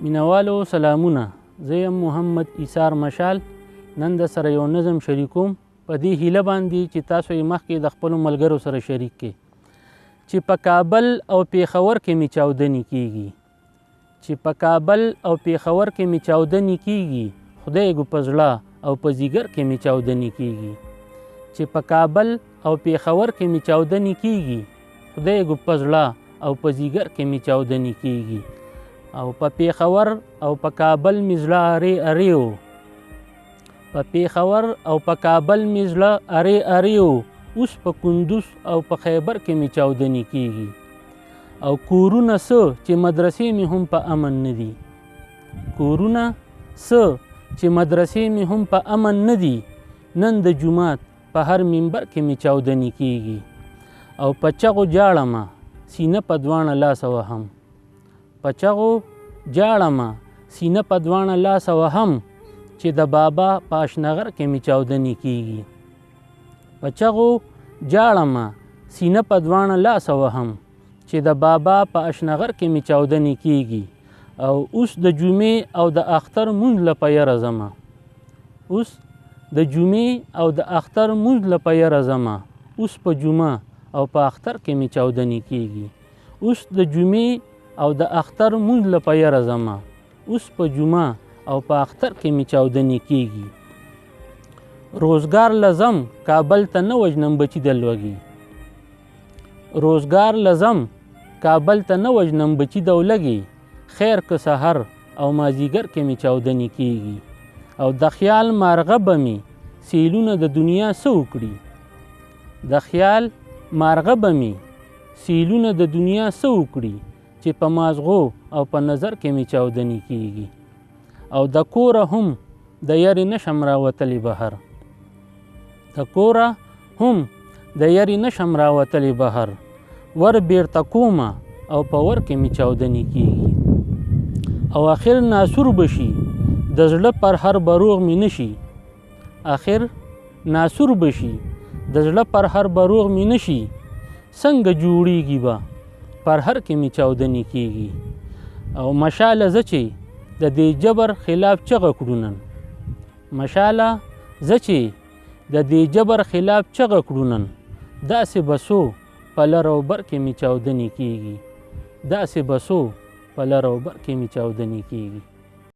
مینوالو سلامونه، زه یم محمد ایثار مشال. نن د سره یو نظم شریکوم په دې هیله باندې چې تاسو یې مخکې د خپلو ملګرو سره شریک کړئ چې په کابل او پیښور کې مې چاودنې کیږي، چې په کابل او پیښور کې مې چاودنې کیږي، خدای ګو په زړه او په ځیګر کې مې چاودنې کیږي، چې په کابل او پیښور کې مې چاودنې کیږي، خدای ګو په زړه او په ځیګر کې مې چاودنې کیږي. او په پیښور او په کابل مې زړه ارې ارې و، په پیښور او په کابل مې زړه ارې ارې و، اوس په کندوز او په خیبر کې مې چاودنې کیږي. او کورونه څه چې مدرسې مې هم په امن نه دي، کورونه څه چې مدرسې مې هم په امن نه دي، نن د جومات په هر منبر کې مې چاودنې کیږي. او په چغو جاړمه سینه په دواړه لاسه وهم، په چغو جاړمه سینه په دواړه لاسه وهم، چې د بابا په اشنغر کې مې چاودنې کیږي. په چغو جاړمه سینه په دواړه لاسه وهم، چې د بابا په اشنغر کې مې چاودنې کیږي. او اوس د جمعې او د اختر مونځ له په یره ځمه، اوس د جمعې او د اختر مونځ له په یره ځمه، اوس په جمعه او په اختر کې مې چاودنې کیږي. اوس د جمعې او د اختر مونځ له په یره ځمه، اوس په جمعه او په اختر کې مې چاودنې کیږي. روزګار لزم کابل ته نه وژنم بچي د لوږې، روزګار لزم کابل ته نه وژنم بچي د لږې، خیر که سحر او مازدیګر کې مې چاودنې کیږي. او د خیال مارغه به مې سیلونه د دنیا څه وکړي، د خیال مارغه به مې سیلونه د دنیا څه وکړي، چې په مازغو او په نظر کې مې چاودنې کیږي. او د کوره هم د یارې نشم راوتلی بهر، د کوره هم د یارې نشم راوتلی بهر، ور بیرته کومه او په ور کې مې چاودنې کیږي. او آخر ناسور بشي د زړه پر هر بروغ مې نشي، آخر ناسور بشي د زړه پر هر بروغ مې نشي، څنګه جوړیږي به پر هر کې مې چاودنې کیږي. او مشاله زه چې د دې جبر خلاف چغه کړو نن، مشاله زه چې د دې جبر خلاف چغه کړو نن، داسې بسو په لر او بر کې مې چاودنې کیږي، داسې بسو په لر او بر کې مې چاودنې کیږي.